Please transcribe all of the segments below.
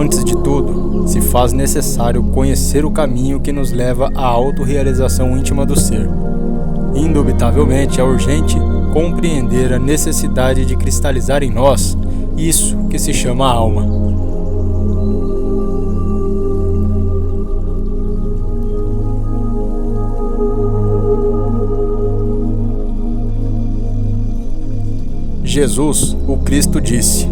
Antes de tudo, se faz necessário conhecer o caminho que nos leva à autorrealização íntima do ser. Indubitavelmente é urgente compreender a necessidade de cristalizar em nós isso que se chama alma. Jesus, o Cristo, disse: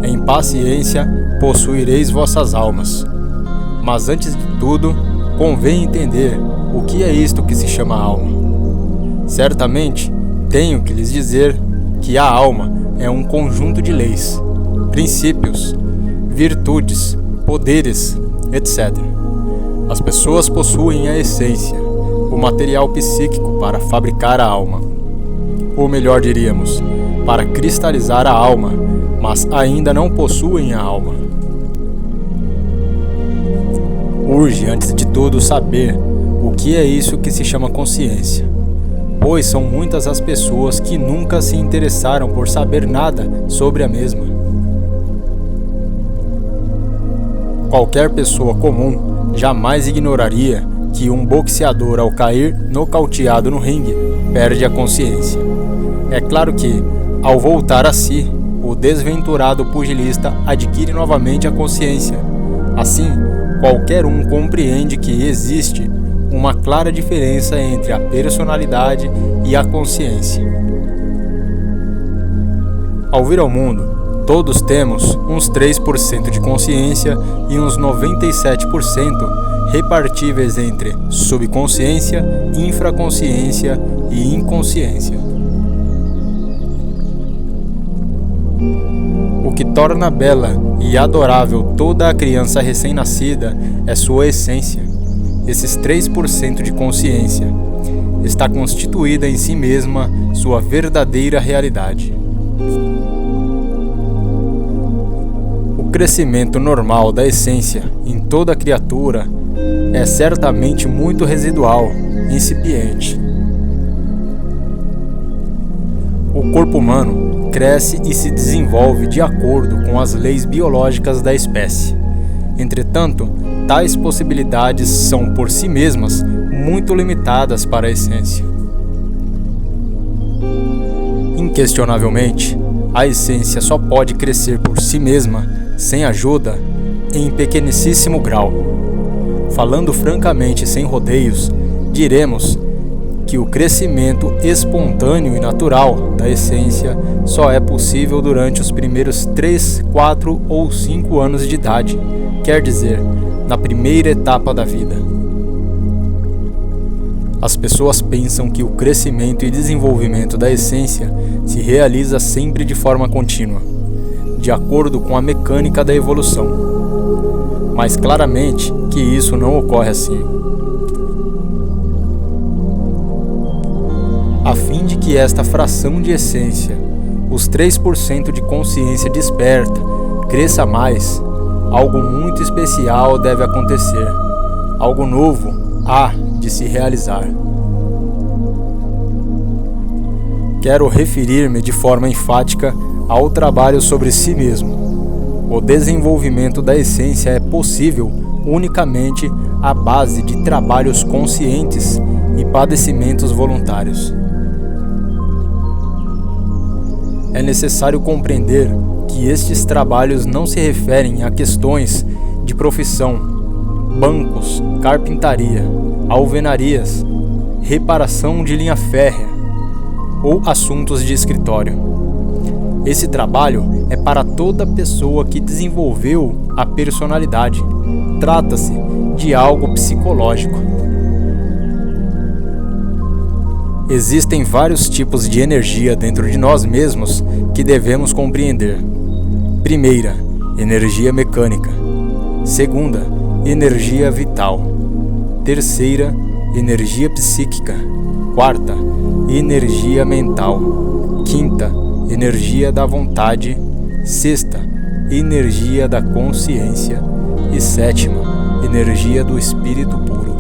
em paciência possuireis vossas almas. Mas antes de tudo, convém entender o que é isto que se chama alma. Certamente, tenho que lhes dizer que a alma é um conjunto de leis, princípios, virtudes, poderes, etc. As pessoas possuem a essência, o material psíquico para fabricar a alma. Ou melhor diríamos, para cristalizar a alma, mas ainda não possuem a alma. Urge, antes de tudo, saber o que é isso que se chama consciência, pois são muitas as pessoas que nunca se interessaram por saber nada sobre a mesma. Qualquer pessoa comum jamais ignoraria que um boxeador, ao cair nocauteado no ringue, perde a consciência. É claro que, ao voltar a si, o desventurado pugilista adquire novamente a consciência. Assim, qualquer um compreende que existe uma clara diferença entre a personalidade e a consciência. Ao vir ao mundo, todos temos uns 3% de consciência e uns 97% repartíveis entre subconsciência, infraconsciência e inconsciência. O que torna bela e adorável toda a criança recém-nascida é sua essência. Esses 3% de consciência está constituída em si mesma sua verdadeira realidade. O crescimento normal da essência em toda criatura é certamente muito residual, incipiente. O corpo humano cresce e se desenvolve de acordo com as leis biológicas da espécie. Entretanto, tais possibilidades são por si mesmas muito limitadas para a essência. Inquestionavelmente, a essência só pode crescer por si mesma, sem ajuda, em pequenicíssimo grau. Falando francamente, sem rodeios, diremos que o crescimento espontâneo e natural da essência só é possível durante os primeiros 3, 4 ou 5 anos de idade, quer dizer, na primeira etapa da vida. As pessoas pensam que o crescimento e desenvolvimento da essência se realiza sempre de forma contínua, de acordo com a mecânica da evolução. Mas claramente que isso não ocorre assim. A fim de que esta fração de essência, os 3% de consciência desperta, cresça mais, algo muito especial deve acontecer. Algo novo há de se realizar. Quero referir-me de forma enfática ao trabalho sobre si mesmo. O desenvolvimento da essência é possível unicamente à base de trabalhos conscientes e padecimentos voluntários. É necessário compreender que estes trabalhos não se referem a questões de profissão, bancos, carpintaria, alvenarias, reparação de linha férrea ou assuntos de escritório. Esse trabalho é para toda pessoa que desenvolveu a personalidade. Trata-se de algo psicológico. Existem vários tipos de energia dentro de nós mesmos que devemos compreender. Primeira, energia mecânica. Segunda, energia vital. Terceira, energia psíquica. Quarta, energia mental. Quinta, energia da vontade. Sexta, energia da consciência. E sétima, energia do espírito puro.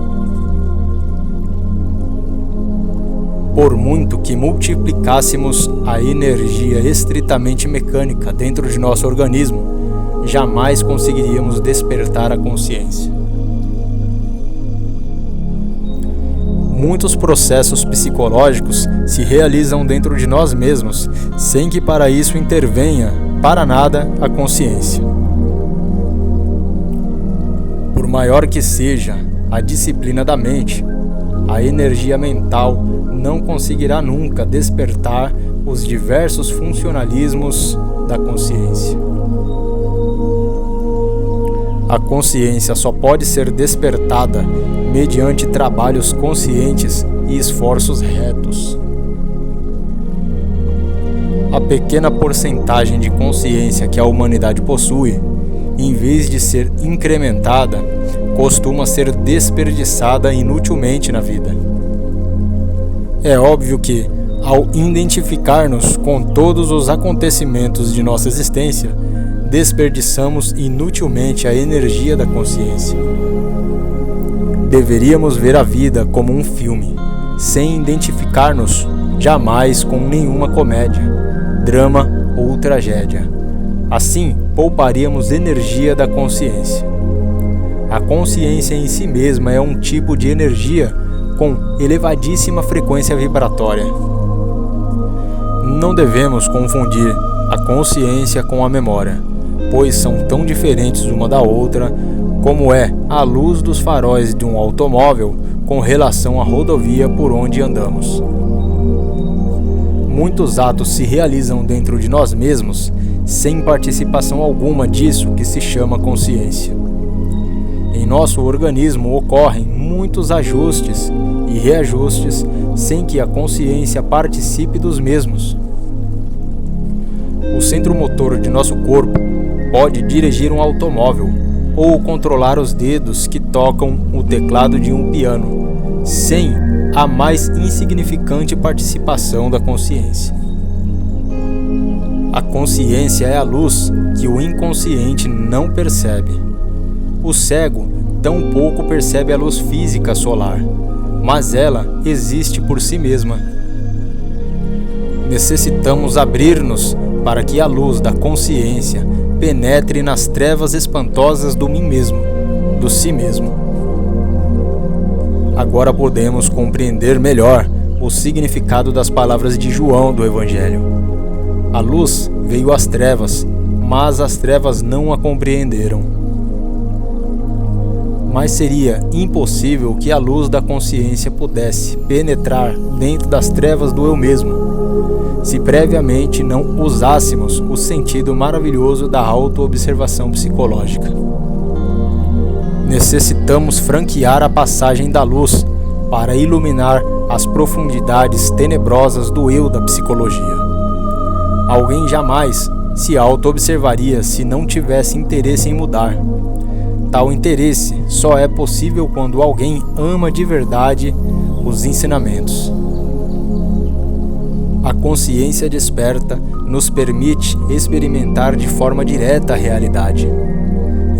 Por muito que multiplicássemos a energia estritamente mecânica dentro de nosso organismo, jamais conseguiríamos despertar a consciência. Muitos processos psicológicos se realizam dentro de nós mesmos, sem que para isso intervenha, para nada, a consciência. Por maior que seja a disciplina da mente, a energia mental não conseguirá nunca despertar os diversos funcionalismos da consciência. A consciência só pode ser despertada mediante trabalhos conscientes e esforços retos. A pequena porcentagem de consciência que a humanidade possui, em vez de ser incrementada, costuma ser desperdiçada inutilmente na vida. É óbvio que, ao identificar-nos com todos os acontecimentos de nossa existência, desperdiçamos inutilmente a energia da consciência. Deveríamos ver a vida como um filme, sem identificar-nos jamais com nenhuma comédia, drama ou tragédia. Assim, pouparíamos energia da consciência. A consciência em si mesma é um tipo de energia com elevadíssima frequência vibratória. Não devemos confundir a consciência com a memória, pois são tão diferentes uma da outra como é a luz dos faróis de um automóvel com relação à rodovia por onde andamos. Muitos atos se realizam dentro de nós mesmos sem participação alguma disso que se chama consciência. Em nosso organismo ocorrem muitos ajustes e reajustes sem que a consciência participe dos mesmos. O centro motor de nosso corpo pode dirigir um automóvel ou controlar os dedos que tocam o teclado de um piano, sem a mais insignificante participação da consciência. A consciência é a luz que o inconsciente não percebe. O cego tampouco percebe a luz física solar, mas ela existe por si mesma. Necessitamos abrir-nos para que a luz da consciência penetre nas trevas espantosas do mim mesmo, do si mesmo. Agora podemos compreender melhor o significado das palavras de João do Evangelho. A luz veio às trevas, mas as trevas não a compreenderam. Mas seria impossível que a luz da consciência pudesse penetrar dentro das trevas do eu mesmo, se previamente não usássemos o sentido maravilhoso da autoobservação psicológica. Necessitamos franquear a passagem da luz para iluminar as profundidades tenebrosas do eu da psicologia. Alguém jamais se auto-observaria se não tivesse interesse em mudar. Tal interesse só é possível quando alguém ama de verdade os ensinamentos. A consciência desperta nos permite experimentar de forma direta a realidade.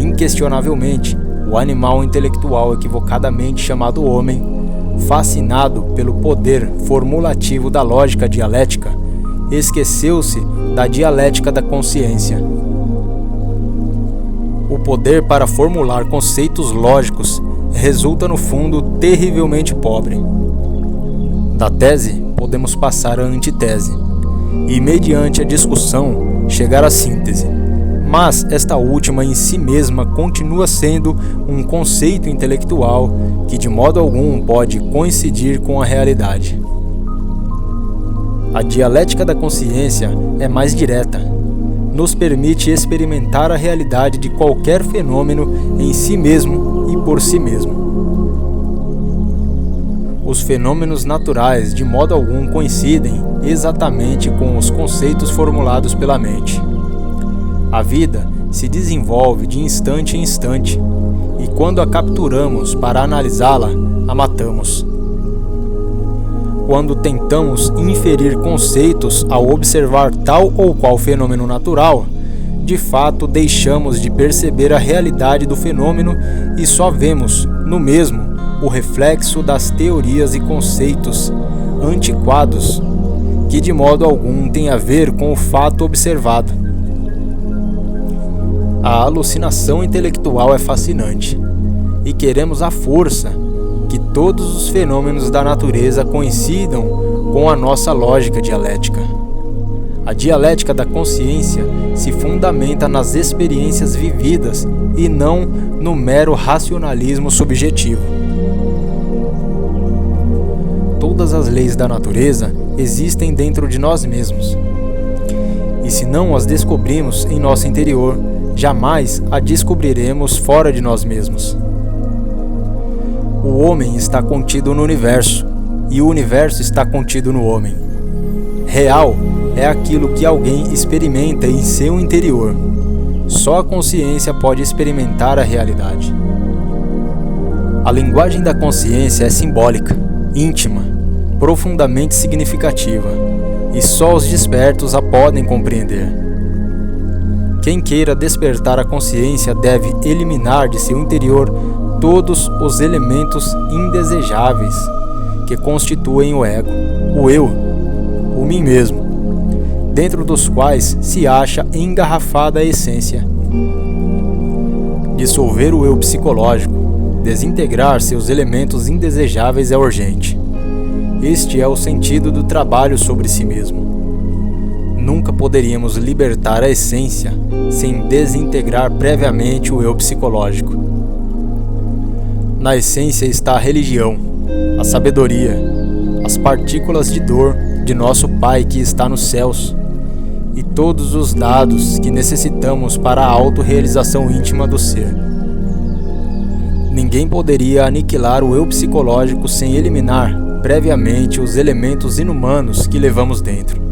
Inquestionavelmente, o animal intelectual equivocadamente chamado homem, fascinado pelo poder formulativo da lógica dialética, esqueceu-se da dialética da consciência. O poder para formular conceitos lógicos resulta no fundo terrivelmente pobre. Da tese, podemos passar à antítese, e mediante a discussão chegar à síntese. Mas esta última em si mesma continua sendo um conceito intelectual que de modo algum pode coincidir com a realidade. A dialética da consciência é mais direta. Nos permite experimentar a realidade de qualquer fenômeno em si mesmo e por si mesmo. Os fenômenos naturais de modo algum coincidem exatamente com os conceitos formulados pela mente. A vida se desenvolve de instante em instante, e quando a capturamos para analisá-la, a matamos. Quando tentamos inferir conceitos ao observar tal ou qual fenômeno natural, de fato deixamos de perceber a realidade do fenômeno e só vemos, no mesmo, o reflexo das teorias e conceitos antiquados, que de modo algum tem a ver com o fato observado. A alucinação intelectual é fascinante, e queremos à força que todos os fenômenos da natureza coincidam com a nossa lógica dialética. A dialética da consciência se fundamenta nas experiências vividas e não no mero racionalismo subjetivo. Todas as leis da natureza existem dentro de nós mesmos. E se não as descobrimos em nosso interior, jamais a descobriremos fora de nós mesmos. O homem está contido no universo, e o universo está contido no homem. Real é aquilo que alguém experimenta em seu interior. Só a consciência pode experimentar a realidade. A linguagem da consciência é simbólica, íntima, profundamente significativa, e só os despertos a podem compreender. Quem queira despertar a consciência deve eliminar de seu interior todos os elementos indesejáveis que constituem o ego, o eu, o mim mesmo, dentro dos quais se acha engarrafada a essência. Dissolver o eu psicológico, desintegrar seus elementos indesejáveis é urgente. Este é o sentido do trabalho sobre si mesmo. Nunca poderíamos libertar a essência sem desintegrar previamente o eu psicológico. Na essência está a religião, a sabedoria, as partículas de dor de nosso Pai que está nos céus e todos os dados que necessitamos para a autorrealização íntima do ser. Ninguém poderia aniquilar o eu psicológico sem eliminar previamente os elementos inumanos que levamos dentro.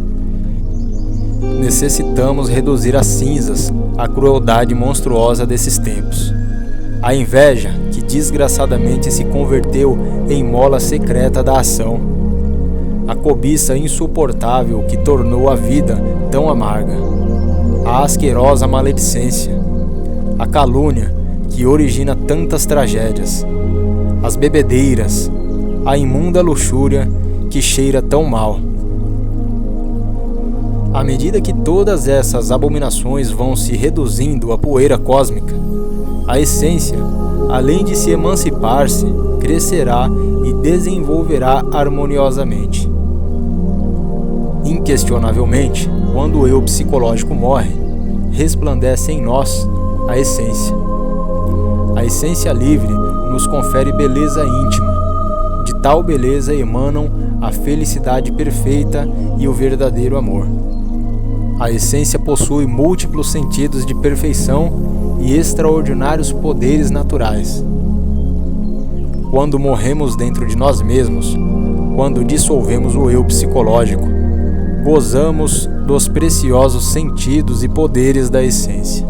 Necessitamos reduzir a cinzas a crueldade monstruosa desses tempos. A inveja que desgraçadamente se converteu em mola secreta da ação. A cobiça insuportável que tornou a vida tão amarga. A asquerosa maledicência. A calúnia que origina tantas tragédias. As bebedeiras. A imunda luxúria que cheira tão mal. À medida que todas essas abominações vão se reduzindo à poeira cósmica, a essência, além de se emancipar-se, crescerá e desenvolverá harmoniosamente. Inquestionavelmente, quando o eu psicológico morre, resplandece em nós a essência. A essência livre nos confere beleza íntima. De tal beleza emanam a felicidade perfeita e o verdadeiro amor. A essência possui múltiplos sentidos de perfeição e extraordinários poderes naturais. Quando morremos dentro de nós mesmos, quando dissolvemos o eu psicológico, gozamos dos preciosos sentidos e poderes da essência.